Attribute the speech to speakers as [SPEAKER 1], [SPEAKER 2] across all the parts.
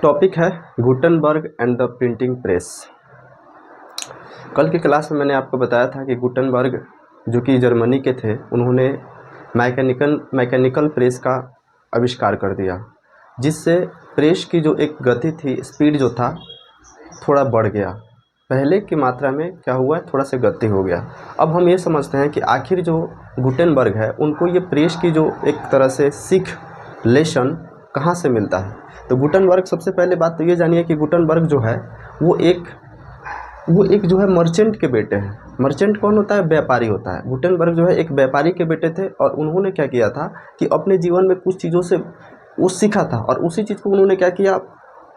[SPEAKER 1] Topic है Gutenberg and the printing press. कल की क्लास में मैंने आपको बताया था कि गुटेनबर्ग जो कि जर्मनी के थे, उन्होंने मैकेनिकल प्रेस का आविष्कार कर दिया, जिससे प्रेस की जो एक गति थी, स्पीड जो था, थोड़ा बढ़ गया। पहले की मात्रा में क्या हुआ, थोड़ा सा गति हो गया। अब हम ये समझते हैं कि आखिर जो गुटेनबर्ग है, उनको ये प्रेस की जो एक तरह से सीख लेसन कहाँ से मिलता है। तो गुटेनबर्ग, सबसे पहले बात तो ये जानिए कि गुटेनबर्ग जो है वो एक जो है मर्चेंट के बेटे हैं। मर्चेंट कौन होता है? व्यापारी होता है। गुटेनबर्ग जो है एक व्यापारी के बेटे थे, और उन्होंने क्या किया था कि अपने जीवन में कुछ चीज़ों से वो सीखा था, और उसी चीज़ को उन्होंने क्या किया,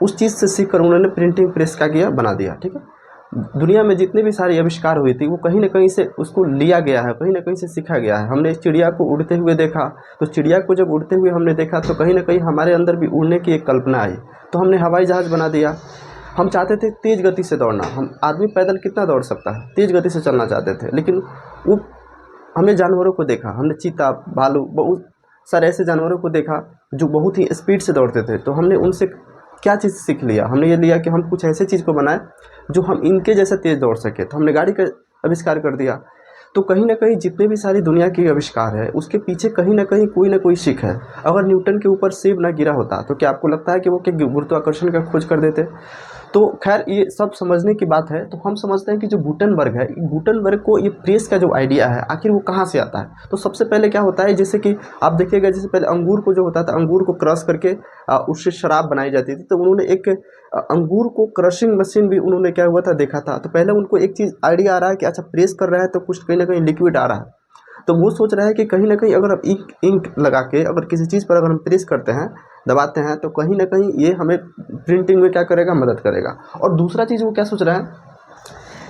[SPEAKER 1] उस चीज़ से सीख कर उन्होंने प्रिंटिंग प्रेस का किया, बना दिया। ठीक है, दुनिया में जितने भी सारी आविष्कार हुई थी, वो कहीं ना कहीं से उसको लिया गया है, कहीं ना कहीं से सीखा गया है। हमने चिड़िया को उड़ते हुए देखा, तो चिड़िया को जब उड़ते हुए हमने देखा तो कहीं ना कहीं हमारे अंदर भी उड़ने की एक कल्पना आई, तो हमने हवाई जहाज़ बना दिया। हम चाहते थे तेज़ गति से दौड़ना। हम आदमी पैदल कितना दौड़ सकता है? तेज़ गति से चलना चाहते थे, लेकिन वो हमने जानवरों को देखा, हमने चीता, भालू, बहुत सारे ऐसे जानवरों को देखा जो बहुत ही स्पीड से दौड़ते थे। तो हमने उनसे क्या चीज़ सीख लिया? हमने ये लिया कि हम कुछ ऐसे चीज़ को बनाएं जो हम इनके जैसे तेज़ दौड़ सके। तो हमने गाड़ी का आविष्कार कर दिया। तो कहीं ना कहीं जितने भी सारी दुनिया के आविष्कार है, उसके पीछे कहीं ना कोई सीख है। अगर न्यूटन के ऊपर सेब ना गिरा होता तो क्या आपको लगता है कि वो क्या गुरुत्वाकर्षण का खोज कर देते? तो खैर, ये सब समझने की बात है। तो हम समझते हैं कि जो गुटेनबर्ग है, गुटेनबर्ग को ये प्रेस का जो आइडिया है, आखिर वो कहाँ से आता है। तो सबसे पहले क्या होता है, जैसे कि आप देखिएगा, जैसे पहले अंगूर को जो होता था, अंगूर को क्रश करके उससे शराब बनाई जाती थी। तो उन्होंने एक अंगूर को क्रशिंग मशीन भी उन्होंने क्या हुआ था, देखा था। तो पहले उनको एक चीज़ आइडिया आ रहा है कि अच्छा, प्रेस कर रहा है तो कुछ कहीं ना कहीं लिक्विड आ रहा है। तो वो सोच रहा है कि कहीं ना कहीं अगर हम इंक लगा के अगर किसी चीज़ पर अगर हम प्रेस करते हैं, दबाते हैं, तो कहीं ना कहीं ये हमें प्रिंटिंग में क्या करेगा, मदद करेगा। और दूसरा चीज़ वो क्या सोच रहा है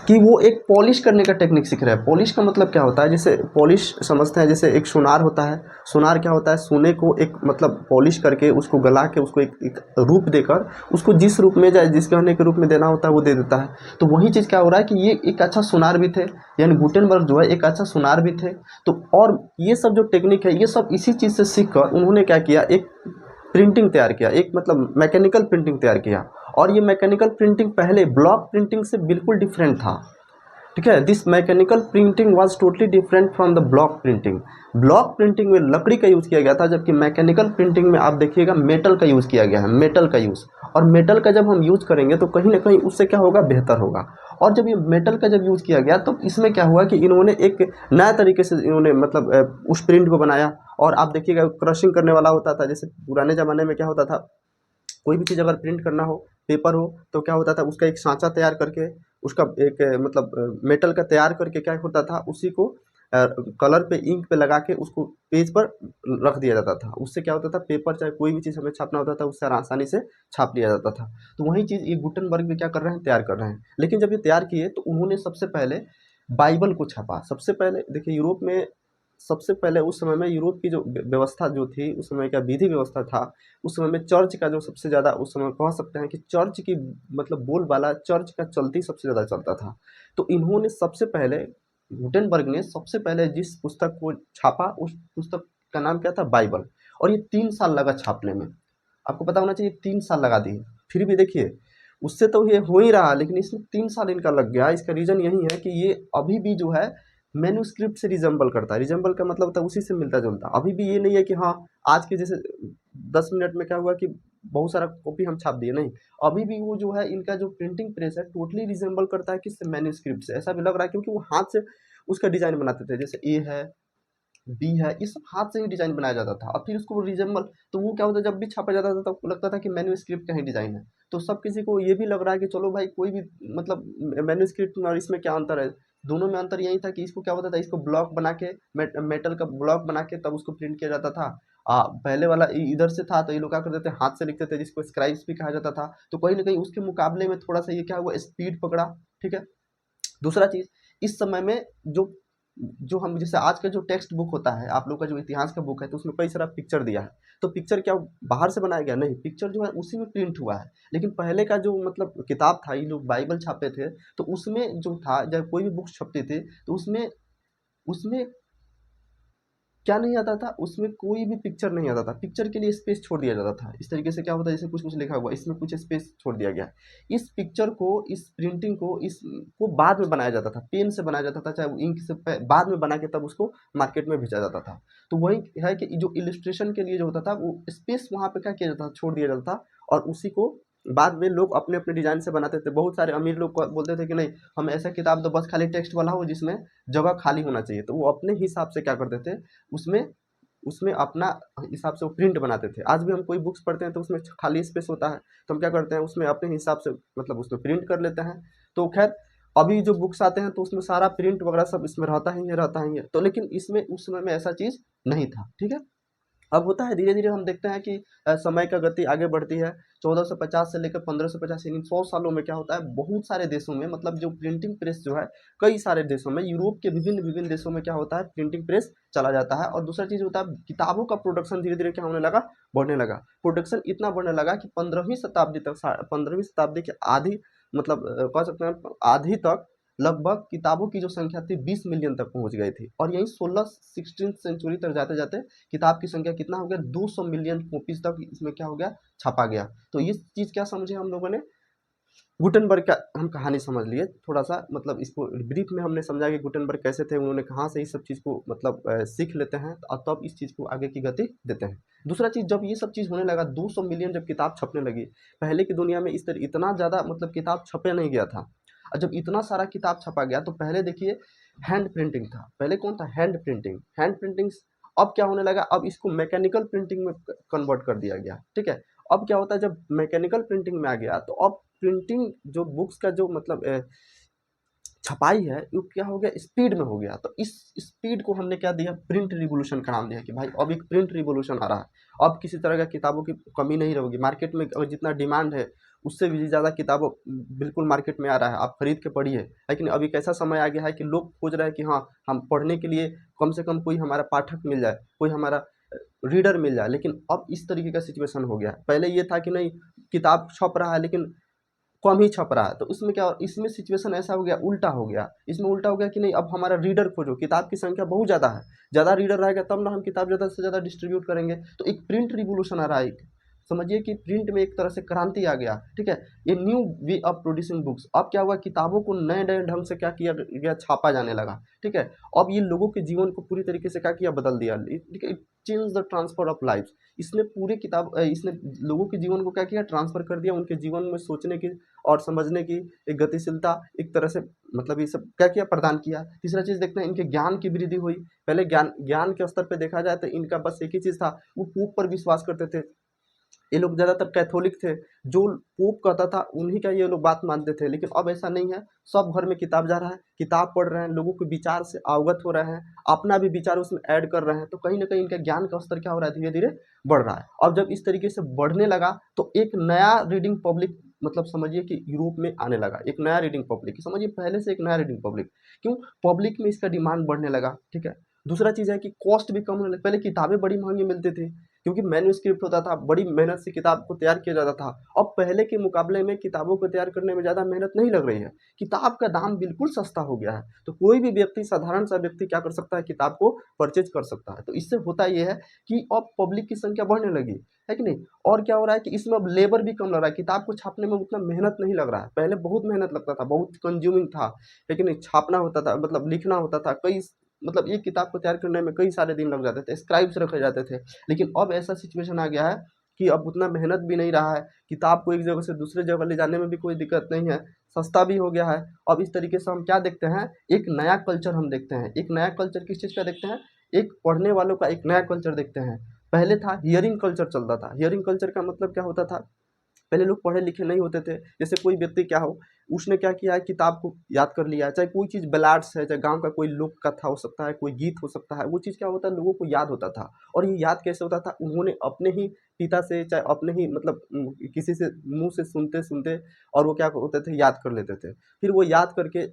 [SPEAKER 1] कि वो एक पॉलिश करने का टेक्निक सीख रहा है। पॉलिश का मतलब क्या होता है? जैसे पॉलिश समझते हैं, जैसे एक सोनार होता है। सोनार क्या होता है? सोने को एक मतलब पॉलिश करके, उसको गला के, उसको एक रूप देकर, उसको जिस रूप में जाए, जिस गहने के रूप में देना होता है वो दे देता है। तो वही चीज़ क्या हो रहा है कि ये एक अच्छा सोनार भी थे, यानी गुटेनबर्ग जो है एक अच्छा सोनार भी थे। तो और ये सब जो टेक्निक है, ये सब इसी चीज़ से सीख कर उन्होंने क्या किया, एक प्रिंटिंग तैयार किया, एक मतलब मैकेनिकल प्रिंटिंग तैयार किया। और ये मैकेनिकल प्रिंटिंग पहले ब्लॉक प्रिंटिंग से बिल्कुल डिफरेंट था। ठीक है, this mechanical printing was totally different from the block printing. Block printing में लकड़ी का यूज़ किया गया था, जबकि मैकेनिकल प्रिंटिंग में आप देखिएगा मेटल का यूज़ किया गया है, मेटल का यूज़। और मेटल का जब हम यूज़ करेंगे तो कहीं ना कहीं उससे क्या होगा, बेहतर होगा। और जब ये मेटल का जब यूज़ किया गया, तो इसमें क्या हुआ कि इन्होंने एक नया तरीके से इन्होंने मतलब उस प्रिंट को बनाया। और आप देखिएगा, क्रशिंग करने वाला होता था। जैसे पुराने ज़माने में क्या होता था, कोई भी चीज़ अगर प्रिंट करना हो, पेपर हो, तो क्या होता था, उसका एक सांचा तैयार करके, उसका एक मतलब मेटल का तैयार करके क्या होता था, उसी को कलर पे, इंक पे लगा के उसको पेज पर रख दिया जाता था। उससे क्या होता था, पेपर चाहे कोई भी चीज़ हमें छापना होता था, उससे आसानी से छाप लिया जाता था। तो वही चीज़ ये गुटेनबर्ग भी क्या कर रहे हैं, तैयार कर रहे हैं। लेकिन जब ये तैयार किए तो उन्होंने सबसे पहले बाइबल को छापा। सबसे पहले देखिए, यूरोप में सबसे पहले उस समय में यूरोप की जो व्यवस्था जो थी, उस समय का विधि व्यवस्था था, उस समय में चर्च का जो सबसे ज़्यादा, उस समय कह सकते हैं कि चर्च की मतलब बोलबाला, चर्च का चलती सबसे ज़्यादा चलता था। तो इन्होंने सबसे पहले, गुटेनबर्ग ने सबसे पहले जिस पुस्तक को छापा, उस पुस्तक का नाम क्या था, बाइबल। और ये 3 साल लगा छापने में। आपको पता होना चाहिए, 3 साल लगा दिए। फिर भी देखिए, उससे तो ये हो ही रहा, लेकिन इसमें 3 साल इनका लग गया। इसका रीज़न यही है कि ये अभी भी जो है मैन्युस्क्रिप्ट से रिजेंबल करता है। रिजेंबल का मतलब होता है उसी से मिलता जुलता। अभी भी ये नहीं है कि हाँ, आज के जैसे 10 मिनट में क्या हुआ कि बहुत सारा कॉपी हम छाप दिए, नहीं। अभी भी वो जो है, इनका जो प्रिंटिंग प्रेस है, टोटली रिजेंबल करता है किससे, मैन्युस्क्रिप्ट से। ऐसा भी लग रहा है क्योंकि वो हाथ से उसका डिजाइन बनाते थे। जैसे ए है, बी है, ये सब हाथ से ही डिजाइन बनाया जाता था, और फिर उसको रिजेंबल। तो वो क्या होता है, जब भी छापा जाता था तब लगता था कि मैन्युस्क्रिप्ट का ही डिजाइन है। तो सब किसी को ये भी लग रहा है कि चलो भाई, कोई भी मतलब मैन्युस्क्रिप्ट में और इसमें क्या अंतर है। दोनों में अंतर यही था कि इसको क्या होता था, इसको ब्लॉक बना के, मेटल का ब्लॉक बना के तब उसको प्रिंट किया जाता था। पहले वाला इधर से था, तो ये लोग क्या करते थे, हाथ से लिखते थे, जिसको स्क्राइब्स भी कहा जाता था। तो कहीं ना कहीं उसके मुकाबले में थोड़ा सा ये क्या हुआ, स्पीड पकड़ा। ठीक है, दूसरा चीज, इस समय में जो जो हम जैसे आज का जो टेक्स्ट बुक होता है, आप लोग का जो इतिहास का बुक है, तो उसमें कई सारा पिक्चर दिया है। तो पिक्चर क्या बाहर से बनाया गया? नहीं, पिक्चर जो है उसी में प्रिंट हुआ है। लेकिन पहले का जो मतलब किताब था, ये लोग बाइबल छापते थे, तो उसमें जो था, जब कोई भी बुक छपती थी, तो उसमें उसमें क्या नहीं आता था, उसमें कोई भी पिक्चर नहीं आता था, पिक्चर के लिए स्पेस छोड़ दिया जाता था। इस तरीके से क्या होता है, जैसे कुछ कुछ लिखा हुआ, इसमें कुछ स्पेस छोड़ दिया गया। इस पिक्चर को, इस प्रिंटिंग को, इसको बाद में बनाया जाता था, पेन से बनाया जाता था, चाहे वो इंक से बाद में बना के तब उसको मार्केट में भेजा जाता था। तो वही है कि जो इलिस्ट्रेशन के लिए जो होता था, वो स्पेस वहाँ पे क्या किया जाता था, छोड़ दिया जाता था, और उसी को बाद में लोग अपने अपने डिजाइन से बनाते थे। बहुत सारे अमीर लोग बोलते थे कि नहीं, हम ऐसा किताब दो बस खाली टेक्स्ट वाला हो जिसमें जगह खाली होना चाहिए, तो वो अपने हिसाब से क्या करते थे, उसमें उसमें अपना हिसाब से वो प्रिंट बनाते थे। आज भी हम कोई बुक्स पढ़ते हैं तो उसमें खाली स्पेस होता है, तो हम क्या करते हैं, उसमें अपने हिसाब से मतलब उसमें प्रिंट कर लेते हैं। तो खैर अभी जो बुक्स आते हैं तो उसमें सारा प्रिंट वगैरह सब इसमें रहता ही है, रहता ही है। तो लेकिन इसमें उस समय में ऐसा चीज़ नहीं था, ठीक है। अब होता है धीरे धीरे हम देखते हैं कि समय का गति आगे बढ़ती है। 1450 से लेकर 1550, इन 100 सालों में क्या होता है, बहुत सारे देशों में, मतलब जो प्रिंटिंग प्रेस जो है, कई सारे देशों में, यूरोप के विभिन्न विभिन्न देशों में क्या होता है, प्रिंटिंग प्रेस चला जाता है। और दूसरा चीज़ होता है, किताबों का प्रोडक्शन धीरे धीरे क्या होने लगा, बढ़ने लगा। प्रोडक्शन इतना बढ़ने लगा कि 15वीं शताब्दी तक, 15वीं शताब्दी के आधी, मतलब कह सकते हैं आधी तक, लगभग किताबों की जो संख्या थी 20 मिलियन तक पहुंच गई थी। और यही 16 सेंचुरी तक जाते जाते किताब की संख्या कितना हो गया, 200 मिलियन कॉपीज तक इसमें क्या हो गया, छपा गया। तो ये चीज़ क्या समझे हम लोगों ने, गुटेनबर्ग का हम कहानी समझ लिए थोड़ा सा, मतलब इसको ब्रीफ में हमने समझा कि गुटेनबर्ग कैसे थे, उन्होंने कहाँ से इस सब चीज़ को मतलब सीख लेते हैं और तब इस चीज़ को आगे की गति देते हैं। दूसरा चीज़, जब ये सब चीज़ होने लगा, 200 मिलियन जब किताब छपने लगी, पहले की दुनिया में इस तरह इतना ज़्यादा मतलब किताब छपे नहीं गया था। और जब इतना सारा किताब छपा गया तो पहले देखिए हैंड प्रिंटिंग था, पहले कौन था, हैंड प्रिंटिंग, हैंड प्रिंटिंग। अब क्या होने लगा, अब इसको मैकेनिकल प्रिंटिंग में कन्वर्ट कर दिया गया, ठीक है। अब क्या होता है, जब मैकेनिकल प्रिंटिंग में आ गया तो अब प्रिंटिंग जो बुक्स का जो मतलब छपाई है वो क्या हो गया, स्पीड में हो गया। तो इस स्पीड को हमने क्या दिया, प्रिंट रिवॉल्यूशन का नाम दिया कि भाई अब एक प्रिंट रिवॉल्यूशन आ रहा है। अब किसी तरह का किताबों की कमी नहीं रहेगी मार्केट में, और जितना डिमांड है उससे भी ज़्यादा किताबों बिल्कुल मार्केट में आ रहा है, आप खरीद के पढ़िए। लेकिन अब एक ऐसा समय आ गया है कि लोग खोज रहे हैं कि हाँ, हम पढ़ने के लिए कम से कम कोई हमारा पाठक मिल जाए, कोई हमारा रीडर मिल जाए। लेकिन अब इस तरीके का सिचुएशन हो गया है। पहले ये था कि नहीं, किताब छप रहा है लेकिन कम ही छप रहा है, तो इसमें क्या, इसमें सिचुएशन ऐसा हो गया, उल्टा हो गया। इसमें उल्टा हो गया कि नहीं, अब हमारा रीडर खोजो, किताब की संख्या बहुत ज़्यादा है, ज़्यादा रीडर रहेगा तब ना हम किताब ज़्यादा से ज़्यादा डिस्ट्रीब्यूट करेंगे। तो एक प्रिंट रिवोल्यूशन आ रहा है, एक समझिए कि प्रिंट में एक तरह से क्रांति आ गया, ठीक है। ये new way of producing books. अब क्या हुआ, किताबों को नए नए ढंग से क्या किया गया, छापा जाने लगा, ठीक है। अब ये लोगों के जीवन को पूरी तरीके से क्या किया, बदल दिया, ठीक है। Change the transfer of life. इसने पूरे इसने लोगों के जीवन को क्या किया, ट्रांसफर कर दिया, उनके जीवन में सोचने की और समझने की एक गतिशीलता, एक तरह से मतलब ये सब क्या किया, प्रदान किया। तीसरा चीज़ देखते हैं, इनके ज्ञान की वृद्धि हुई। पहले ज्ञान ज्ञान के स्तर पे देखा जाए तो इनका बस एक ही चीज़ था, वो पोप पर विश्वास करते थे। ये लोग ज़्यादातर कैथोलिक थे, जो पोप कहता था उन्हीं का ये लोग बात मानते थे। लेकिन अब ऐसा नहीं है, सब घर में किताब जा रहा है, किताब पढ़ रहे हैं, लोगों के विचार से अवगत हो रहे हैं, अपना भी विचार उसमें ऐड कर रहे हैं। तो कहीं ना कहीं इनका ज्ञान का स्तर क्या हो रहा है, धीरे धीरे बढ़ रहा है। अब जब इस तरीके से बढ़ने लगा तो एक नया रीडिंग पब्लिक, मतलब समझिए कि यूरोप में आने लगा एक नया रीडिंग पब्लिक, समझिए पहले से एक नया रीडिंग पब्लिक। क्यों, पब्लिक में इसका डिमांड बढ़ने लगा, ठीक है। दूसरा चीज़ है कि कॉस्ट भी कम होने लगी। पहले किताबें बड़ी महंगी मिलती थी क्योंकि मैन्युस्क्रिप्ट होता था, बड़ी मेहनत से किताब को तैयार किया जाता था। अब पहले के मुकाबले में किताबों को तैयार करने में ज़्यादा मेहनत नहीं लग रही है, किताब का दाम बिल्कुल सस्ता हो गया है। तो कोई भी व्यक्ति, साधारण सा व्यक्ति क्या कर सकता है, किताब को परचेज कर सकता है। तो इससे होता ये है कि अब पब्लिक की संख्या बढ़ने लगी है कि नहीं। और क्या हो रहा है कि इसमें अब लेबर भी कम लग रहा है, किताब को छापने में उतना मेहनत नहीं लग रहा है। पहले बहुत मेहनत लगता था, बहुत कंज्यूमिंग था, लेकिन छापना होता था, मतलब लिखना होता था, कई मतलब एक किताब को तैयार करने में कई सारे दिन लग जाते थे, स्क्राइब्स रखे जाते थे। लेकिन अब ऐसा सिचुएशन आ गया है कि अब उतना मेहनत भी नहीं रहा है, किताब को एक जगह से दूसरे जगह ले जाने में भी कोई दिक्कत नहीं है, सस्ता भी हो गया है। अब इस तरीके से हम क्या देखते हैं, एक नया कल्चर हम देखते हैं। एक नया कल्चर किस चीज़ का देखते हैं, एक पढ़ने वालों का एक नया कल्चर देखते हैं। पहले था हियरिंग कल्चर चलता था। हियरिंग कल्चर का मतलब क्या होता था, पहले लोग पढ़े लिखे नहीं होते थे। जैसे कोई व्यक्ति क्या हो, उसने क्या किया है, किताब को याद कर लिया, चाहे कोई चीज़ बैलाड्स है, चाहे गाँव का कोई लोक कथा हो सकता है, कोई गीत हो सकता है, वो चीज़ क्या होता है, लोगों को याद होता था। और ये याद कैसे होता था, उन्होंने अपने ही पिता से, चाहे अपने ही मतलब किसी से मुँह से सुनते-सुनते, और वो क्या होते थे, याद कर लेते थे। फिर वो याद करके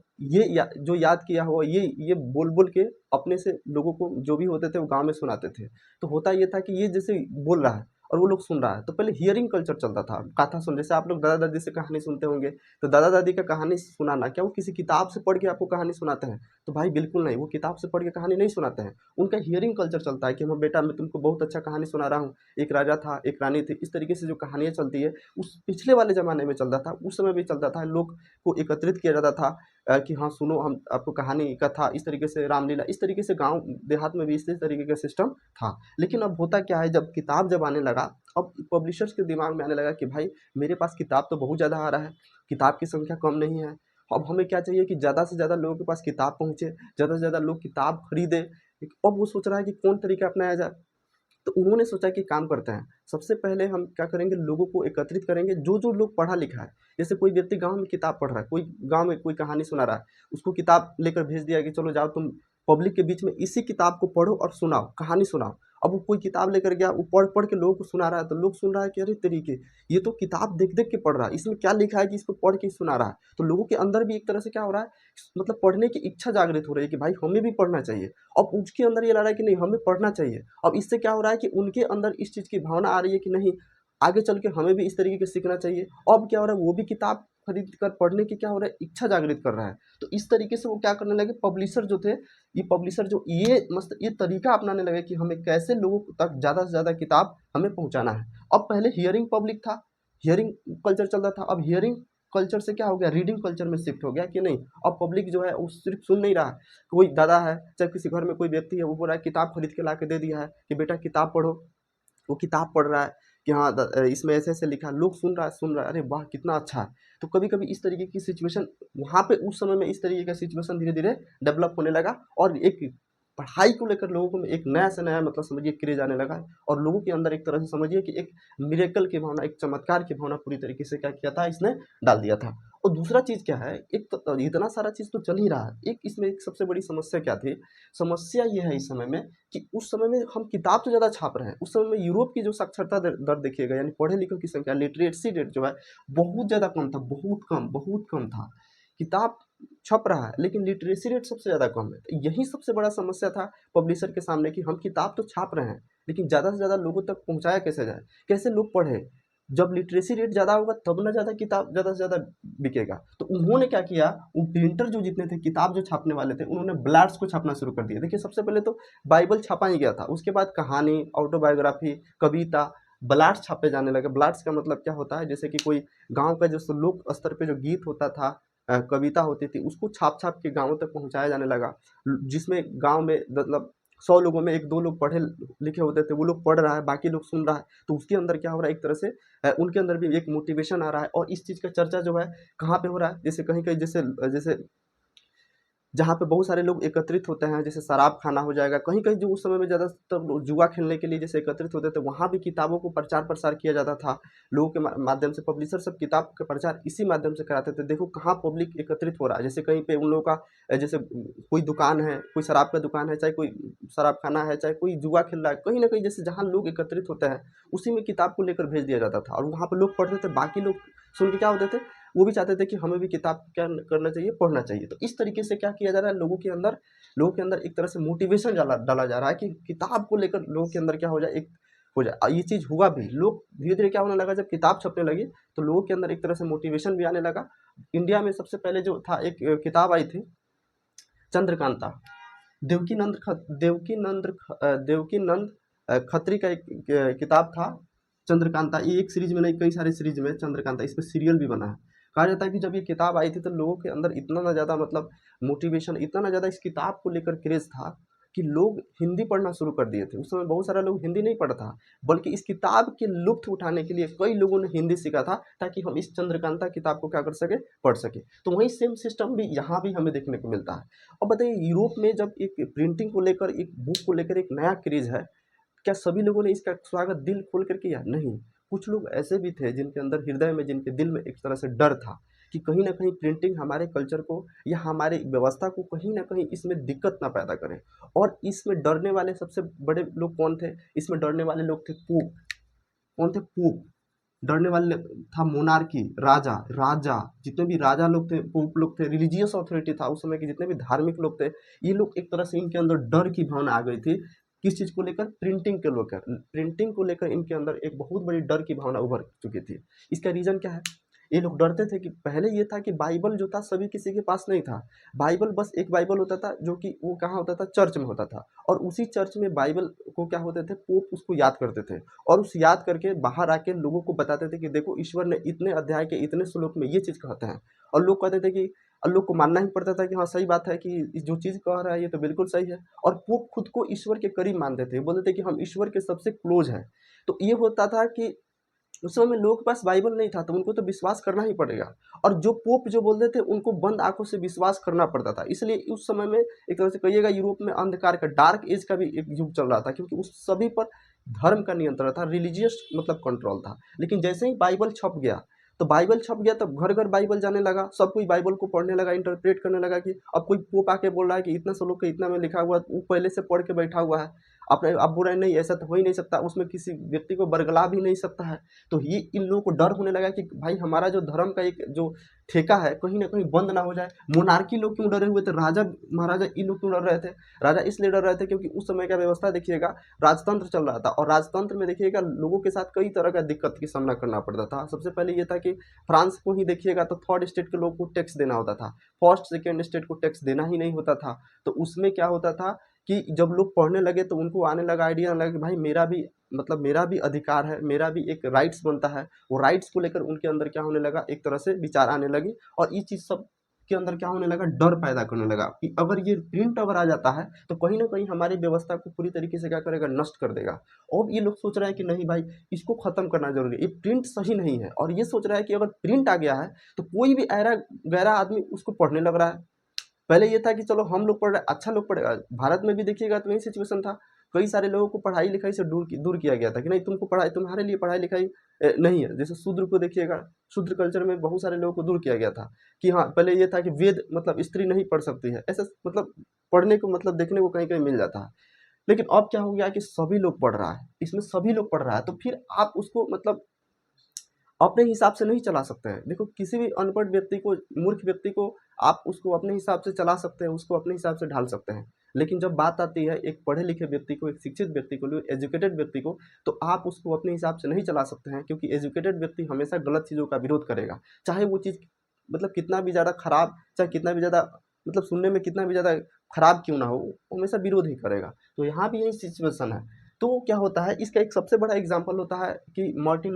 [SPEAKER 1] जो याद किया हुआ ये बोल-बोल के अपने से लोगों को जो भी होते थे वो गाँव में सुनाते थे। तो होता ये था कि ये जैसे बोल रहा है, और वो लोग सुन रहा है। तो पहले हियरिंग कल्चर चलता था, कथा सुन, जैसे आप लोग दादा दादी से कहानी सुनते होंगे, तो दादा दादी का कहानी सुनाना क्या वो किसी किताब से पढ़ के आपको कहानी सुनाते हैं? तो भाई बिल्कुल नहीं, वो किताब से पढ़ के कहानी नहीं सुनाते हैं। उनका हियरिंग कल्चर चलता है कि हाँ बेटा मैं तुमको बहुत अच्छा कहानी सुना रहा हूँ, एक राजा था एक रानी थी, इस तरीके से जो कहानियाँ चलती है उस पिछले वाले ज़माने में चलता था, उस समय भी चलता था। लोग को एकत्रित किया जाता था कि हाँ सुनो हम आपको कहानी कथा, इस तरीके से रामलीला, इस तरीके से गाँव देहात में भी इसी तरीके का सिस्टम था। लेकिन अब होता क्या है, जब किताब जब आने लगा, अब पब्लिशर्स के दिमाग में आने लगा कि भाई मेरे पास किताब तो बहुत ज़्यादा आ रहा है, किताब की संख्या कम नहीं है, अब हमें क्या चाहिए कि ज़्यादा से ज़्यादा लोगों के पास किताब पहुँचे, ज़्यादा से ज़्यादा लोग किताब खरीदें। अब वो सोच रहा है कि कौन तरीका अपनाया जाए। तो उन्होंने सोचा कि काम करते हैं, सबसे पहले हम क्या करेंगे, लोगों को एकत्रित करेंगे, जो लोग पढ़ा लिखा है। जैसे कोई व्यक्ति गाँव में किताब पढ़ रहा है, कोई गाँव में कोई कहानी सुना रहा है, उसको किताब लेकर भेज दिया कि चलो जाओ तुम पब्लिक के बीच में इसी किताब को पढ़ो और सुनाओ, कहानी सुनाओ। अब वो कोई किताब लेकर गया, वो पढ़ के लोगों को सुना रहा है, तो लोग सुन रहा है कि अरे तरीके, ये तो किताब देख-देख के पढ़ रहा है, इसमें क्या लिखा है कि इसको पढ़ के सुना रहा है। तो लोगों के अंदर भी एक तरह से क्या हो रहा है, मतलब पढ़ने की इच्छा जागृत हो रही है कि भाई हमें भी पढ़ना चाहिए। अब उसके अंदर ये लग रहा है कि नहीं हमें पढ़ना चाहिए। अब इससे क्या हो रहा है कि उनके अंदर इस चीज़ की भावना आ रही है कि नहीं, आगे चल के हमें भी इस तरीके के सीखना चाहिए। अब क्या हो रहा है, वो भी किताब खरीद कर पढ़ने की क्या हो रहा है, इच्छा जागृत कर रहा है। तो इस तरीके से वो क्या करने लगे, पब्लिशर जो थे, ये पब्लिशर जो ये तरीका अपनाने लगे कि हमें कैसे लोगों तक ज़्यादा से ज़्यादा किताब हमें पहुँचाना है। अब पहले हियरिंग पब्लिक था, हियरिंग कल्चर चल रहा था, अब हियरिंग कल्चर से क्या हो गया, रीडिंग कल्चर में शिफ्ट हो गया कि नहीं, अब पब्लिक जो है वो सिर्फ सुन नहीं रहा है। कोई दादा है, चाहे किसी घर में कोई व्यक्ति है, वो बोल रहा है किताब खरीद के ला के दे दिया है कि बेटा किताब पढ़ो, वो किताब पढ़ रहा है कि हाँ इसमें ऐसे-ऐसे लिखा है, लोग सुन रहा है, अरे वाह! कितना अच्छा है। तो कभी-कभी इस तरीके की सिचुएशन वहाँ पे उस समय में इस तरीके का सिचुएशन धीरे-धीरे डेवलप होने लगा और एक पढ़ाई को लेकर लोगों में एक नया से नया मतलब समझिए क्रेज़ आने लगा है और लोगों के अंदर एक तरह से समझिए कि एक मिरेकल की भावना, एक चमत्कार की भावना पूरी तरीके से क्या किया था, इसने डाल दिया था। और दूसरा चीज़ क्या है, एक तो इतना सारा चीज़ तो चल ही रहा है, एक इसमें एक सबसे बड़ी समस्या क्या थी, समस्या ये है इस समय में कि उस समय में हम किताब तो ज़्यादा छाप रहे हैं। उस समय में यूरोप की जो साक्षरता दर देखिएगा, यानी पढ़े-लिखे की संख्या, लिटरेसी रेट जो है बहुत ज़्यादा कम था, बहुत कम था। किताब छप रहा है लेकिन लिटरेसी रेट सबसे ज़्यादा कम है। तो यही सबसे बड़ा समस्या था पब्लिशर के सामने कि हम किताब तो छाप रहे हैं, लेकिन ज़्यादा से ज़्यादा लोगों तक पहुँचाया कैसे जाए? कैसे लोग पढ़ें? जब लिटरेसी रेट ज़्यादा होगा तब ना ज़्यादा किताब ज़्यादा से ज़्यादा बिकेगा। तो उन्होंने क्या किया, वो प्रिंटर जो जितने थे, किताब जो छापने वाले थे, उन्होंने ब्लैट्स को छापना शुरू कर दिया। देखिए सबसे पहले तो बाइबल छापा ही गया था, उसके बाद कहानी, ऑटोबायोग्राफी, कविता, ब्लैट्स छापे जाने लगे। ब्लैट्स का मतलब क्या होता है, जैसे कि कोई गाँव का जो लोक स्तर पे जो गीत होता था, कविता होती थी, उसको छाप-छाप के गाँवों तक पहुँचाया जाने लगा। जिसमें गाँव में मतलब 100 लोगों में 1-2 लोग पढ़े लिखे होते थे, वो लोग पढ़ रहा है, बाकी लोग सुन रहा है। तो उसके अंदर क्या हो रहा है, एक तरह से उनके अंदर भी एक मोटिवेशन आ रहा है और इस चीज़ का चर्चा जो है कहाँ पे हो रहा है, जैसे कहीं-कहीं जैसे जहाँ पे बहुत सारे लोग एकत्रित होते हैं, जैसे शराब खाना हो जाएगा, कहीं-कहीं जो उस समय में ज़्यादातर लोग जुआ खेलने के लिए जैसे एकत्रित होते थे, वहाँ भी किताबों को प्रचार-प्रसार किया जाता था। लोगों के माध्यम से पब्लिशर सब किताब का प्रचार इसी माध्यम से कराते थे। देखो कहाँ पब्लिक एकत्रित हो रहा है, जैसे कहीं पे उन लोगों का जैसे कोई दुकान है, कोई शराब का दुकान है, चाहे कोई शराब खाना है, चाहे कोई जुआ खेल रहा है, कहीं न कहीं जैसे जहाँ लोग एकत्रित होते हैं, उसी में किताब को लेकर भेज दिया जाता था और वहाँ पे लोग पढ़ते थे, बाकी लोग सुन के क्या होते थे, वो भी चाहते थे कि हमें भी किताब क्या करना चाहिए, पढ़ना चाहिए। तो इस तरीके से क्या किया जा रहा है, लोगों के अंदर एक तरह से मोटिवेशन डाला डाला जा रहा है कि किताब को लेकर लोगों के अंदर क्या हो जाए, एक हो जाए। ये चीज़ हुआ भी। लोग धीरे-धीरे क्या होने लगा, जब किताब छपने लगी, तो लोगों के अंदर एक तरह से मोटिवेशन भी आने लगा। इंडिया में सबसे पहले जो था एक किताब आई थी, चंद्रकांता। देवकीनंद खत्री का एक किताब था चंद्रकांता। ये एक सीरीज में नहीं, कई सारे सीरीज में चंद्रकांता, इस पे सीरियल भी बना है। कहा जाता है कि जब ये किताब आई थी तो लोगों के अंदर इतना ना ज़्यादा मतलब मोटिवेशन, इतना ना ज़्यादा इस किताब को लेकर क्रेज़ था कि लोग हिंदी पढ़ना शुरू कर दिए थे। उस समय बहुत सारा लोग हिंदी नहीं पढ़ा था, बल्कि इस किताब के लुत्फ़ उठाने के लिए कई लोगों ने हिंदी सीखा था, ताकि हम इस चंद्रकांता किताब को क्या कर सकें, पढ़ सकें। तो वही सेम सिस्टम भी यहाँ भी हमें देखने को मिलता है। अब बताइए, यूरोप में जब एक प्रिंटिंग को लेकर, एक बुक को लेकर एक नया क्रेज़ है, क्या सभी लोगों ने इसका स्वागत दिल खोल कर किया? नहीं। कुछ लोग ऐसे भी थे जिनके अंदर हृदय में, जिनके दिल में एक तरह से डर था कि कहीं न कहीं प्रिंटिंग हमारे कल्चर को या हमारी व्यवस्था को कहीं न कहीं इसमें दिक्कत ना पैदा करे। और इसमें डरने वाले सबसे बड़े लोग कौन थे? इसमें डरने वाले लोग थे पोप। कौन थे? पोप। डरने वाले था मोनार्की, राजा, जितने भी राजा लोग थे, पोप लोग थे, रिलीजियस अथॉरिटी था उस समय के जितने भी धार्मिक लोग थे, ये लोग एक तरह से इनके अंदर डर की भावना आ गई थी किस चीज़ को लेकर? प्रिंटिंग को लेकर इनके अंदर एक बहुत बड़ी डर की भावना उभर चुकी थी। इसका रीज़न क्या है? ये लोग डरते थे कि पहले ये था कि बाइबल जो था सभी किसी के पास नहीं था। बाइबल बस एक बाइबल होता था जो कि वो कहाँ होता था? चर्च में होता था, और उसी चर्च में बाइबल को क्या होते थे? पोप उसको याद करते थे, और उस याद करके बाहर आके लोगों को बताते थे कि देखो ईश्वर ने इतने अध्याय के इतने श्लोक में ये चीज़ कहते हैं, और लोग कहते थे कि लोग को मानना ही पड़ता था कि हाँ सही बात है कि जो चीज़ कह रहा है ये तो बिल्कुल सही है। और पोप खुद को ईश्वर के करीब मानते थे, बोलते थे कि हम ईश्वर के सबसे क्लोज हैं। तो ये होता था कि उस समय लोगों के पास बाइबल नहीं था, तो उनको तो विश्वास करना ही पड़ेगा, और जो पोप जो बोलते थे उनको बंद आंखों से विश्वास करना पड़ता था। इसलिए उस समय में एक तरह से कहिएगा यूरोप में अंधकार का, डार्क एज का भी एक युग चल रहा था, क्योंकि उस सभी पर धर्म का नियंत्रण था, रिलीजियस मतलब कंट्रोल था। लेकिन जैसे ही बाइबल छप गया, तो बाइबल छप गया तब घर घर बाइबल जाने लगा, सब कोई बाइबल को पढ़ने लगा, इंटरप्रेट करने लगा कि अब कोई पोप आके बोल रहा है कि इतना श्लोक का इतना में लिखा हुआ है, वो पहले से पढ़ के बैठा हुआ है, आप बोल रहे हैं नहीं ऐसा तो हो ही नहीं सकता, उसमें किसी व्यक्ति को बरगला भी नहीं सकता है। तो ये इन लोगों को डर होने लगा कि भाई हमारा जो धर्म का एक जो ठेका है कहीं ना कहीं बंद ना हो जाए। मोनार्की लोग क्यों डरे हुए थे? राजा महाराजा इन लोग क्यों डर रहे थे? राजा इसलिए डर रहे थे क्योंकि उस समय का व्यवस्था देखिएगा, राजतंत्र चल रहा था, और राजतंत्र में देखिएगा लोगों के साथ कई तरह का दिक्कत की सामना करना पड़ता था। सबसे पहले ये था कि फ्रांस को ही देखिएगा तो थर्ड स्टेट के लोगों को टैक्स देना होता था, फर्स्ट सेकेंड स्टेट को टैक्स देना ही नहीं होता था। तो उसमें क्या होता था कि जब लोग पढ़ने लगे तो उनको आने लगा आइडिया आने लगा कि भाई मेरा भी अधिकार है, मेरा भी एक राइट्स बनता है। वो राइट्स को लेकर उनके अंदर क्या होने लगा, एक तरह से विचार आने लगे, और ये चीज़ सब के अंदर क्या होने लगा, डर पैदा करने लगा कि अगर ये प्रिंट अगर आ जाता है तो कहीं ना कहीं हमारी व्यवस्था को पूरी तरीके से क्या करेगा, नष्ट कर देगा। और ये लोग सोच रहे हैं कि नहीं भाई इसको खत्म करना जरूरी है, ये प्रिंट सही नहीं है, और ये सोच रहा है कि अगर प्रिंट आ गया है तो कोई भी ऐरा गैरा आदमी उसको पढ़ने लग रहा है। पहले ये था कि चलो हम लोग पढ़ रहे, अच्छा लोग पढ़ेगा। भारत में भी देखिएगा तो यही सिचुएशन था, कई सारे लोगों को पढ़ाई लिखाई से दूर किया गया था कि नहीं तुमको पढ़ाई, तुम्हारे लिए पढ़ाई लिखाई नहीं है। जैसे शूद्र को देखिएगा, शूद्र कल्चर में बहुत सारे लोगों को दूर किया गया था कि हाँ पहले ये था कि वेद मतलब स्त्री नहीं पढ़ सकती है, ऐसा मतलब पढ़ने को मतलब देखने को कहीं कहीं मिल जाता है। लेकिन अब क्या हो गया कि सभी लोग पढ़ रहा है, इसमें सभी लोग पढ़ रहा है, तो फिर आप उसको मतलब अपने हिसाब से नहीं चला सकते हैं। देखो किसी भी अनपढ़ व्यक्ति को, मूर्ख व्यक्ति को आप उसको अपने हिसाब से चला सकते हैं, उसको अपने हिसाब से ढाल सकते हैं। लेकिन जब बात आती है एक पढ़े लिखे व्यक्ति को, एक शिक्षित व्यक्ति को, एजुकेटेड व्यक्ति को, तो आप उसको अपने हिसाब से नहीं चला सकते हैं, क्योंकि एजुकेटेड व्यक्ति हमेशा गलत चीज़ों का विरोध करेगा। चाहे वो चीज़ मतलब कितना भी ज़्यादा खराब, चाहे कितना भी ज़्यादा मतलब सुनने में कितना भी ज़्यादा खराब क्यों ना हो, वो हमेशा विरोध ही करेगा। तो यहाँ भी यही सिचुएशन है। तो क्या होता है, इसका एक सबसे बड़ा एग्जाम्पल होता है कि मार्टिन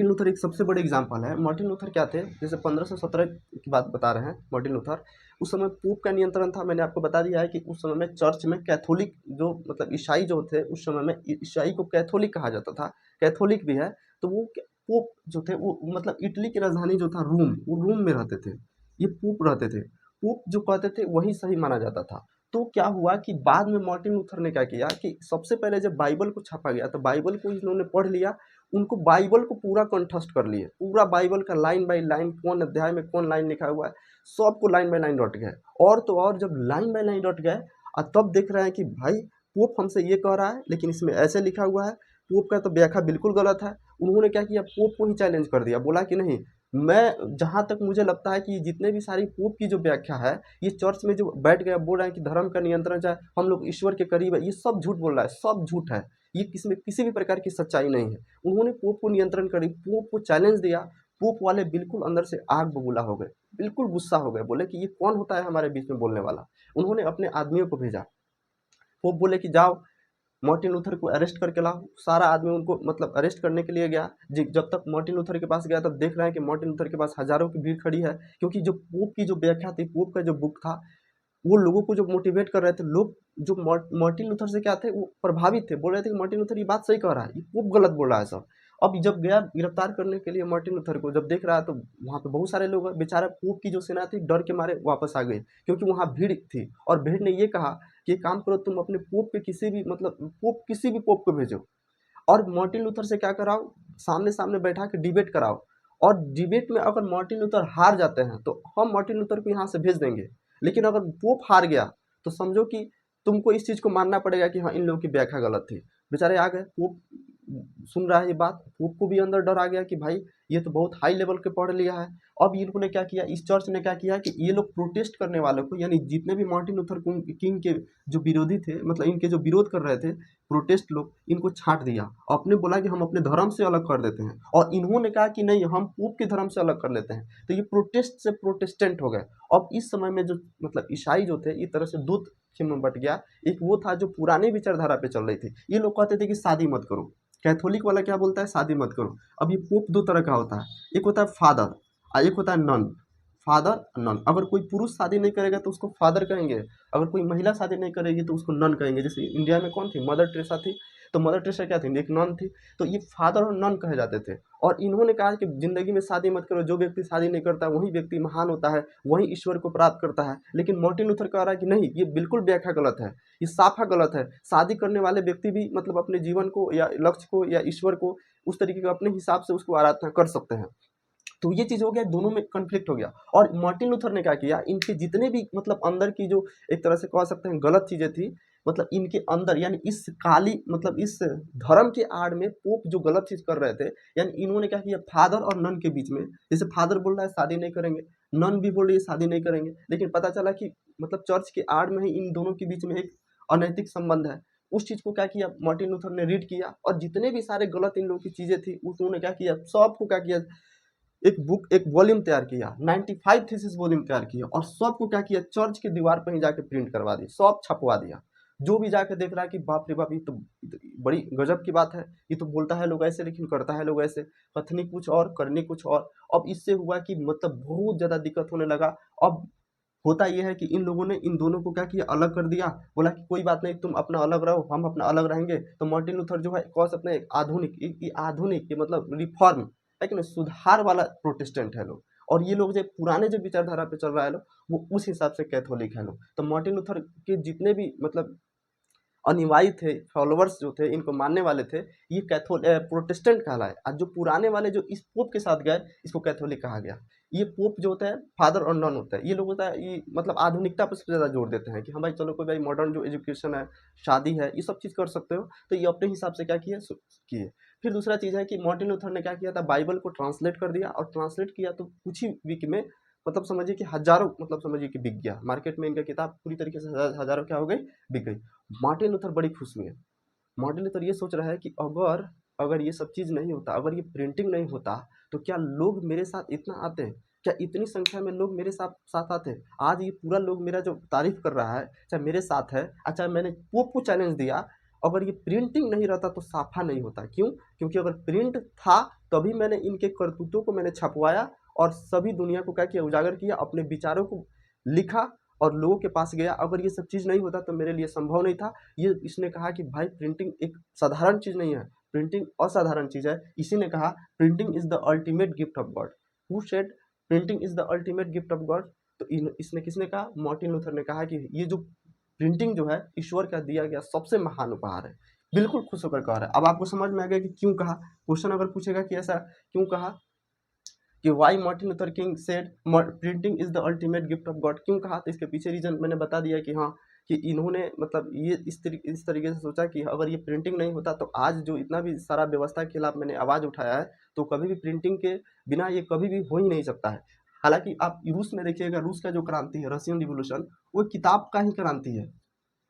[SPEAKER 1] लूथर एक सबसे बड़े एग्जाम्पल है। मार्टिन लूथर क्या थे, जैसे 1517 की बात बता रहे हैं मार्टिन लूथर। उस समय पोप का नियंत्रण था। मैंने आपको बता दिया है कि उस समय में चर्च में कैथोलिक जो मतलब ईसाई जो थे, उस समय में ईसाई को कैथोलिक कहा जाता था, कैथोलिक भी है। तो वो पोप जो थे वो मतलब इटली की राजधानी जो था रोम, वो रोम में रहते थे, ये पोप रहते थे। पोप जो कहते थे वही सही माना जाता था। तो क्या हुआ कि बाद में मार्टिन लूथर ने क्या किया कि सबसे पहले जब बाइबल को छापा गया तो बाइबल को इन्होंने पढ़ लिया, उनको बाइबल को पूरा कंठस्थ कर लिए, पूरा बाइबल का लाइन बाय लाइन कौन अध्याय में कौन लाइन लिखा हुआ है सबको लाइन बाय लाइन रट गए। और तो और जब लाइन बाय लाइन रट गए और तब देख रहे हैं कि भाई पोप हमसे ये कह रहा है लेकिन इसमें ऐसे लिखा हुआ है, पोप का तो व्याख्या बिल्कुल गलत है। उन्होंने क्या किया, पोप को ही चैलेंज कर दिया, बोला कि नहीं, मैं जहाँ तक मुझे लगता है कि जितने भी सारी पोप की जो व्याख्या है, ये चर्च में जो बैठ गया बोल रहे हैं कि धर्म का नियंत्रण चाहे हम लोग ईश्वर के करीब है, ये सब झूठ बोल रहा है, सब झूठ है, ये किसमें किसी भी प्रकार की सच्चाई नहीं है। उन्होंने पोप को नियंत्रण करी, पोप को चैलेंज दिया। पोप वाले बिल्कुल अंदर से आग बबूला हो गए, बिल्कुल गुस्सा हो गए, बोले कि ये कौन होता है हमारे बीच में बोलने वाला। उन्होंने अपने आदमियों को भेजा, पोप बोले कि जाओ मार्टिन लूथर को अरेस्ट करके लाओ। सारा आदमी उनको मतलब अरेस्ट करने के लिए गया। जब तक मार्टिन लूथर के पास गया तब देख रहे हैं कि मार्टिन लूथर के पास हजारों की भीड़ खड़ी है, क्योंकि जो पोप की जो व्याख्या थी, पोप का जो बुक था, वो लोगों को जो मोटिवेट कर रहे थे, लोग जो मार्टिन लूथर से क्या थे वो प्रभावित थे, बोल रहे थे कि मार्टिन लूथर ये बात सही कह रहा है, ये पोप गलत बोल रहा है सब। अब जब गया गिरफ्तार करने के लिए मार्टिन लूथर को, जब देख रहा है तो वहाँ पे बहुत सारे लोग, बेचारा पोप की जो सेना थी डर के मारे वापस आ गई, क्योंकि वहाँ भीड़ थी। और भीड़ ने ये कहा कि काम करो तुम अपने पोप के किसी भी मतलब पोप किसी भी पोप को भेजो और मार्टिन लूथर से क्या कराओ, सामने सामने बैठा के डिबेट कराओ, और डिबेट में अगर मार्टिन लूथर हार जाते हैं तो हम मार्टिन लूथर को यहाँ से भेज देंगे, लेकिन अगर पोप हार गया तो समझो कि तुमको इस चीज़ को मानना पड़ेगा कि हाँ इन लोगों की व्याख्या गलत थी। बेचारे आ गए, पोप सुन रहा है ये बात, पोप को भी अंदर डर आ गया कि भाई ये तो बहुत हाई लेवल के पढ़ लिया है। अब इन्होंने क्या किया, इस चर्च ने क्या किया कि ये लोग प्रोटेस्ट करने वालों को, यानी जितने भी मार्टिन लूथर किंग के जो विरोधी थे, मतलब इनके जो विरोध कर रहे थे प्रोटेस्ट लोग, इनको छांट दिया। आपने बोला कि हम अपने धर्म से अलग कर देते हैं, और इन्होंने कहा कि नहीं, हम पोप के धर्म से अलग कर लेते हैं। तो ये प्रोटेस्ट से प्रोटेस्टेंट हो गए। अब इस समय में जो मतलब ईसाई जो थे, इस तरह से दो खिम में बट गया। एक वो था जो पुराने विचारधारा पे चल रही थी, ये लोग कहते थे कि शादी मत करो। कैथोलिक वाला क्या बोलता है, शादी मत करो। अब ये पोप दो तरह का होता है, एक होता है फादर और एक होता है नन। फादर नन, अगर कोई पुरुष शादी नहीं करेगा तो उसको फादर कहेंगे, अगर कोई महिला शादी नहीं करेगी तो उसको नन कहेंगे। जैसे इंडिया में कौन थी, मदर टेरेसा थी, तो मदर टेरेसा क्या थी, एक नन थी। तो ये फादर और नन कहे जाते थे। और इन्होंने कहा कि जिंदगी में शादी मत करो, जो व्यक्ति शादी नहीं करता वही व्यक्ति महान होता है, वही ईश्वर को प्राप्त करता है। लेकिन मार्टिन लूथर कह रहा है कि नहीं, ये बिल्कुल व्याख्या गलत है, ये साफा गलत है। शादी करने वाले व्यक्ति भी मतलब अपने जीवन को या लक्ष्य को या ईश्वर को उस तरीके का अपने हिसाब से उसको आराधना कर सकते हैं। तो ये चीज़ हो गया, दोनों में कॉन्फ्लिक्ट हो गया। और मार्टिन लूथर ने क्या किया, इनके जितने भी मतलब अंदर की जो एक तरह से कह सकते हैं गलत चीज़ें थी, मतलब इनके अंदर, यानी इस काली मतलब इस धर्म के आड़ में पोप जो गलत चीज़ कर रहे थे, यानी इन्होंने क्या किया, फादर और नन के बीच में, जैसे फादर बोल रहा है शादी नहीं करेंगे, नन भी बोल रही है शादी नहीं करेंगे, लेकिन पता चला कि मतलब चर्च के आड़ में ही इन दोनों के बीच में एक अनैतिक संबंध है। उस चीज़ को क्या किया, मार्टिन लूथर ने रीड किया, और जितने भी सारे गलत इन लोगों की चीज़ें थी उन्होंने क्या किया, सबको क्या किया, एक बुक, एक वॉल्यूम तैयार किया, 95 थीसिस वॉल्यूम तैयार किया, और सबको क्या किया, चर्च के दीवार पर ही जाके प्रिंट करवा दी, सब छपवा दिया। जो भी जाके देख रहा है कि बाप रे बाप, ये तो बड़ी गजब की बात है, ये तो बोलता है लोग ऐसे लेकिन करता है लोग ऐसे, कथनी कुछ और करनी कुछ और। अब इससे हुआ कि मतलब बहुत ज़्यादा दिक्कत होने लगा। अब होता ये है कि इन लोगों ने इन दोनों को क्या किया, अलग कर दिया, बोला कि कोई बात नहीं, तुम अपना अलग रहो, हम अपना अलग रहेंगे। तो मार्टिन लूथर जो है कौन अपने आधुनिक, ये आधुनिक, ये मतलब रिफॉर्म है कि नहीं, सुधार वाला प्रोटेस्टेंट है लोग। और ये लोग जो पुराने जो विचारधारा पे चल रहा है लोग, वो उस हिसाब से कैथोलिक है लोग। तो मार्टिन लूथर के जितने भी मतलब अनुयायी थे, फॉलोवर्स जो थे, इनको मानने वाले थे, ये प्रोटेस्टेंट कहलाए। और जो पुराने वाले जो इस पोप के साथ गए, इसको कैथोलिक कहा गया। ये पोप जो होता है फादर और नन होता है, ये लोग होता है, ये मतलब आधुनिकता पर सबसे ज़्यादा जोर देते हैं कि हाँ भाई चलो, कोई भाई मॉडर्न जो एजुकेशन है, शादी है, ये सब चीज़ कर सकते हो। तो ये अपने हिसाब से क्या किए, किए। फिर दूसरा चीज़ है कि मार्टिन लूथर ने क्या किया था, बाइबल को ट्रांसलेट कर दिया, और ट्रांसलेट किया तो कुछ ही वीक में मतलब समझिए कि हज़ारों, मतलब समझिए कि बिक गया मार्केट में, इनका किताब पूरी तरीके से हज़ारों क्या हो गई, बिक गई। मार्टिन लूथर बड़ी खुश हुई है। मार्टिन लूथर ये सोच रहा है कि अगर अगर ये सब चीज़ नहीं होता, अगर ये प्रिंटिंग नहीं होता, तो क्या लोग मेरे साथ इतना आते हैं, क्या इतनी संख्या में लोग मेरे साथ साथ आते हैं। आज ये पूरा लोग मेरा जो तारीफ कर रहा है, चाहे मेरे साथ है, अच्छा मैंने पोप को चैलेंज दिया, अगर ये प्रिंटिंग नहीं रहता तो साफा नहीं होता। क्यों, क्योंकि अगर प्रिंट था तभी मैंने इनके करतूतों को मैंने छपवाया, और सभी दुनिया को क्या किया, उजागर किया, अपने विचारों को लिखा और लोगों के पास गया। अगर ये सब चीज़ नहीं होता तो मेरे लिए संभव नहीं था। ये इसने कहा कि भाई प्रिंटिंग एक साधारण चीज़ नहीं है, प्रिंटिंग असाधारण चीज़ है। इसी ने कहा printing is the ultimate gift of God. Who said printing is the ultimate gift of God? तो इसने किसने कहा, मार्टिन लूथर ने कहा कि ये जो प्रिंटिंग जो है ईश्वर का दिया गया सबसे महान उपहार है। बिल्कुल खुश होकर कह रहा है। अब आपको समझ में आ गया कि क्यों कहा। क्वेश्चन अगर पूछेगा कि ऐसा क्यों कहा, कि why Martin Luther King said printing is the ultimate gift of God, क्यों कहा, तो इसके पीछे रीजन मैंने बता दिया कि हाँ, कि इन्होंने मतलब ये इस तरीके से सोचा कि अगर ये प्रिंटिंग नहीं होता तो आज जो इतना भी सारा व्यवस्था के खिलाफ मैंने आवाज़ उठाया है, तो कभी भी प्रिंटिंग के बिना ये कभी भी हो ही नहीं सकता है। हालांकि आप रूस में देखिएगा, रूस का जो क्रांति है, रशियन रिवोल्यूशन, वो किताब का ही क्रांति है।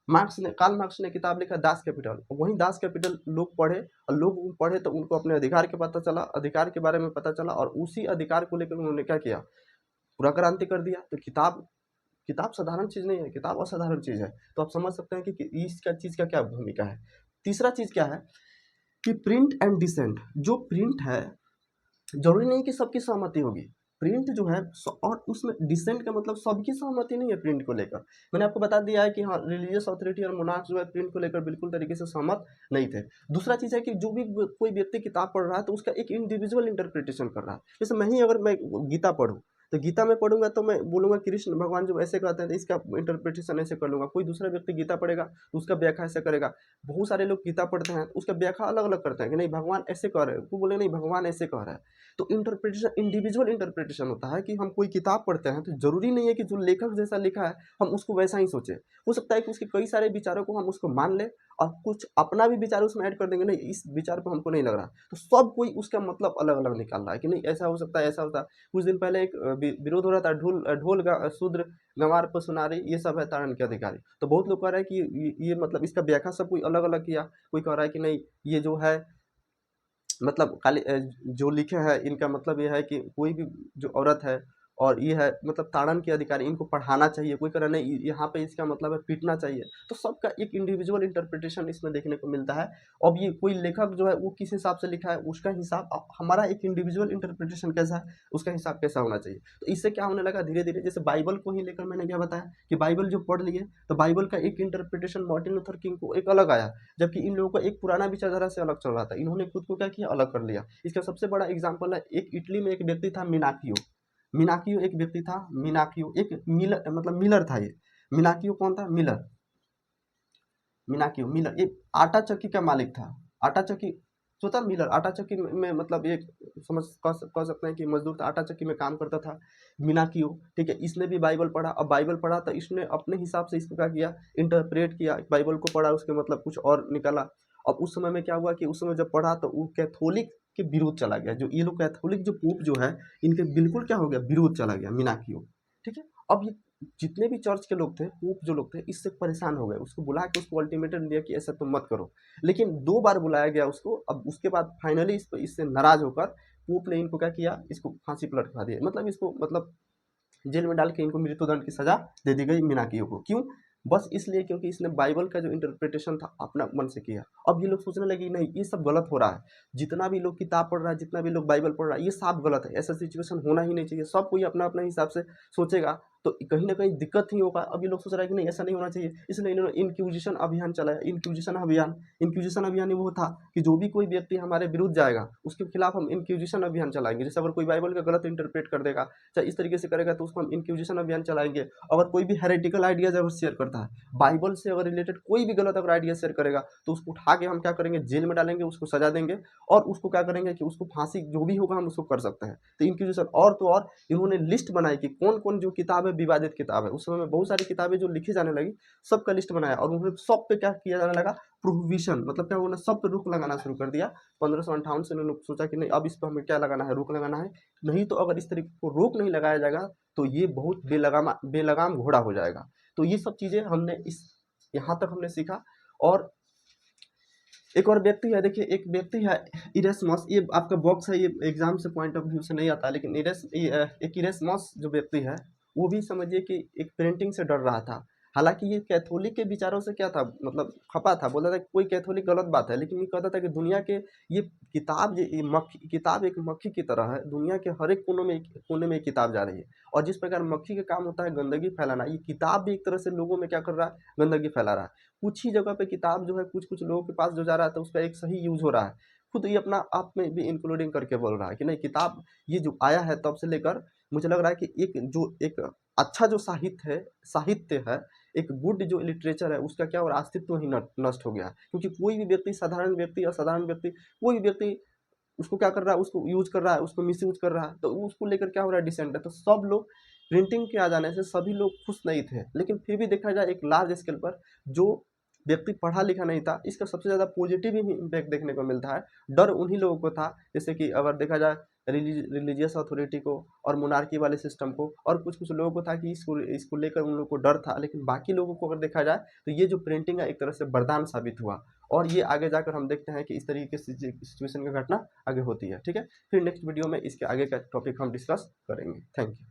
[SPEAKER 1] कार्ल मार्क्स ने किताब लिखा दास कैपिटल, वही दास कैपिटल लोग पढ़े, और लोग पढ़े तो उनको अपने अधिकार के पता चला, अधिकार के बारे में पता चला, और उसी अधिकार को लेकर उन्होंने क्या किया, पूरा क्रांति कर दिया। तो किताब किताब साधारण चीज़ नहीं है, किताब असाधारण चीज़ है। तो आप समझ सकते हैं कि इसका चीज़ का क्या भूमिका है। तीसरा चीज़ क्या है कि प्रिंट एंड डिसेंट, जो प्रिंट है जरूरी नहीं कि सबकी सहमति होगी। प्रिंट जो है और उसमें डिसेंट का मतलब सबकी सहमति नहीं है प्रिंट को लेकर। मैंने आपको बता दिया है कि हाँ, रिलीजियस अथॉरिटी और मोनार्क जो है प्रिंट को लेकर बिल्कुल तरीके से सहमत नहीं थे। दूसरा चीज़ है कि जो भी कोई व्यक्ति किताब पढ़ रहा है तो उसका एक इंडिविजुअल इंटरप्रिटेशन कर रहा है। जैसे मैं ही अगर मैं गीता पढ़ूँ, तो गीता में पढ़ूंगा तो मैं बोलूँगा कृष्ण भगवान जो ऐसे कहते हैं तो इसका इंटरप्रिटेशन ऐसे कर लूँगा। कोई दूसरा व्यक्ति गीता पढ़ेगा तो उसका व्याख्या ऐसे करेगा। बहुत सारे लोग गीता पढ़ते हैं तो उसका व्याख्या अलग अलग करते हैं कि नहीं भगवान ऐसे कह रहे हैं, वो बोले नहीं भगवान ऐसे कह रहा है। तो इंटरप्रिटेशन इंडिविजुअल इंटरप्रिटेशन होता है कि हम कोई किताब पढ़ते हैं तो जरूरी नहीं है कि जो लेखक जैसा लिखा है हम उसको वैसा ही सोचें। हो सकता है कि उसके कई सारे विचारों को हम उसको मान लें और कुछ अपना भी विचार उसमें ऐड कर देंगे, नहीं इस विचार पे हमको नहीं लग रहा, तो सब कोई उसका मतलब अलग-अलग निकाल रहा है कि नहीं ऐसा हो सकता है, ऐसा होता है। कुछ दिन पहले एक विरोध हो रहा था, ढोल शूद्र गँवार पशुनारी ये सब है ताड़न के अधिकारी। तो बहुत लोग कह रहे हैं कि ये मतलब इसका व्याख्या सब कोई अलग-अलग किया। कोई कह रहा है कि नहीं ये जो है मतलब जो लिखे हैं इनका मतलब ये है कि कोई भी जो औरत है और ये है मतलब ताड़न के अधिकारी, इनको पढ़ाना चाहिए। कोई कह रहा नहीं यहाँ पे इसका मतलब है पीटना चाहिए। तो सबका एक इंडिविजुअल इंटरप्रिटेशन इसमें देखने को मिलता है। अब ये कोई लेखक जो है वो किस हिसाब से लिखा है उसका हिसाब, हमारा एक इंडिविजुअल इंटरप्रिटेशन कैसा है उसका हिसाब कैसा होना चाहिए। तो इससे क्या होने लगा धीरे धीरे, जैसे बाइबल को ही लेकर मैंने क्या बताया कि बाइबल जो पढ़ लिए तो बाइबल का एक इंटरप्रिटेशन मार्टिन लूथर किंग को एक अलग आया, जबकि इन लोगों का एक पुराना विचारधारा से अलग चल रहा था। इन्होंने खुद को क्या किया, अलग कर लिया। इसका सबसे बड़ा एग्जाम्पल है, एक इटली में एक व्यक्ति था मिनाकियो। मिनाकियो एक व्यक्ति था, मिनाकियो एक मिलर मतलब मिलर था ये। मिनाकियो कौन था, मिलर। मिनाकियो मिलर एक आटा चक्की का मालिक था। आटा चक्की जो था मिलर, आटा चक्की में मतलब एक समझ कह सकते हैं कि मजदूर था, आटा चक्की में काम करता था मिनाकियो। ठीक है, इसने भी बाइबल पढ़ा। अब बाइबल पढ़ा तो इसने अपने हिसाब से इसको क्या किया, इंटरप्रेट किया। बाइबल को पढ़ा, उसके मतलब कुछ और निकाला। अब उस समय में क्या हुआ कि उस समय जब पढ़ा तो वो कैथोलिक के विरुद्ध चला गया। जो ये लोग कैथोलिक जो पोप जो है इनके बिल्कुल क्या हो गया, विरोध चला गया मिनाकियो। ठीक है, अब ये जितने भी चर्च के लोग थे, पोप जो लोग थे, इससे परेशान हो गए। उसको बुला के उसको अल्टीमेटम दिया कि ऐसा तुम मत करो। लेकिन 2 बार बुलाया गया उसको। अब उसके बाद फाइनली इससे नाराज होकर पोप ने इनको क्या किया, इसको फांसी पर लटका दिया। मतलब इसको मतलब जेल में डाल के इनको मृत्युदंड की सजा दे दी गई मिनाकियो को। क्यों, बस इसलिए क्योंकि इसने बाइबल का जो इंटरप्रिटेशन था अपना मन से किया। अब ये लोग सोचने लगे नहीं ये सब गलत हो रहा है, जितना भी लोग किताब पढ़ रहा है, जितना भी लोग बाइबल पढ़ रहा है, ये सब गलत है। ऐसा सिचुएशन होना ही नहीं चाहिए। सब कोई अपना अपना हिसाब से सोचेगा तो कहीं ना कहीं दिक्कत ही होगा। अब ये लोग सोच रहे हैं कि नहीं ऐसा नहीं होना चाहिए, इसलिए इन्होंने इंक्विजिशन अभियान चलाया। इंक्विजिशन अभियान वो था कि जो भी कोई व्यक्ति हमारे विरुद्ध जाएगा उसके खिलाफ हम इंक्विजिशन अभियान चलाएंगे। जैसे अगर कोई बाइबल का गलत इंटरप्रेट कर देगा, चाहे इस तरीके से करेगा, तो उसको हम इंक्विजिशन अभियान चलाएंगे। अगर कोई भी हेरेटिकल आइडियाज अगर शेयर करता है, बाइबल से अगर रिलेटेड कोई भी गलत अगर आइडिया शेयर करेगा, तो उसको उठा के हम क्या करेंगे, जेल में डालेंगे, उसको सजा देंगे और उसको क्या करेंगे कि उसको फांसी जो भी होगा हम उसको कर सकते हैं। तो इंक्विजिशन और तो और इन्होंने लिस्ट बनाई कि कौन कौन जो किताब है विवादित किताब है। उस समय में बहुत सारी किताबें जो लिखी जाने लगी, सबका लिस्ट बनाया और उन्होंने सब पे क्या किया जाने लगा, प्रोहिबिशन। मतलब क्या, उन्होंने सब पे रोक लगाना शुरू कर दिया। 1558 से उन्होंने सोचा कि नहीं अब इस पर हमें क्या लगाना है, रोक लगाना है। नहीं तो अगर इस तरीके को रोक नहीं लगाया जाएगा तो ये बहुत बेलगाम घोड़ा हो जाएगा। तो ये सब चीज़ें हमने इस यहाँ तक हमने सीखा। और एक और व्यक्ति है, देखिए एक व्यक्ति है इरेस्मस। ये आपका बॉक्स है, ये एग्जाम से पॉइंट ऑफ व्यू से नहीं आता, लेकिन एक इरेस्मस जो व्यक्ति है वो भी समझिए कि एक प्रिंटिंग से डर रहा था। हालांकि ये कैथोलिक के विचारों से क्या था, मतलब खपा था, बोलता था कि कोई कैथोलिक गलत बात है, लेकिन ये कहता था कि दुनिया के ये किताब ये मक्खी किताब एक मक्खी की तरह है, दुनिया के हर एक कोने में किताब जा रही है। और जिस प्रकार मक्खी का काम होता है गंदगी फैलाना, ये किताब भी एक तरह से लोगों में क्या कर रहा है, गंदगी फैला रहा है। कुछ ही जगह पे किताब जो है कुछ कुछ लोगों के पास जो जा रहा है तो उसका एक सही यूज हो रहा है। खुद ये अपना आप में भी इंक्लूडिंग करके बोल रहा है कि नहीं किताब ये जो आया है तब से लेकर मुझे लग रहा है कि एक अच्छा जो साहित्य है, एक गुड जो लिटरेचर है उसका क्या हो रहा है, अस्तित्व ही नष्ट हो गया। क्योंकि कोई भी व्यक्ति, साधारण व्यक्ति, असाधारण व्यक्ति, कोई भी व्यक्ति उसको क्या कर रहा है, उसको यूज कर रहा है, उसको मिस यूज कर रहा है, तो उसको लेकर क्या हो रहा है, डिसेंट है। तो सब लोग प्रिंटिंग के आ जाने से सभी लोग खुश नहीं थे। लेकिन फिर भी देखा जाए एक लार्ज स्केल पर जो व्यक्ति पढ़ा लिखा नहीं था, इसका सबसे ज़्यादा पॉजिटिव ही इम्पैक्ट देखने को मिलता है। डर उन्हीं लोगों को था, जैसे कि अगर देखा जाए रिलीजियस अथॉरिटी को और मोनार्की वाले सिस्टम को, और कुछ कुछ लोगों को था कि इसको लेकर उन लोगों को डर था। लेकिन बाकी लोगों को अगर देखा जाए तो ये जो प्रिंटिंग है एक तरह से वरदान साबित हुआ। और ये आगे जाकर हम देखते हैं कि इस तरीके की सिचुएशन का घटना आगे होती है। ठीक है, फिर नेक्स्ट वीडियो में इसके आगे का टॉपिक हम डिस्कस करेंगे। Thank you.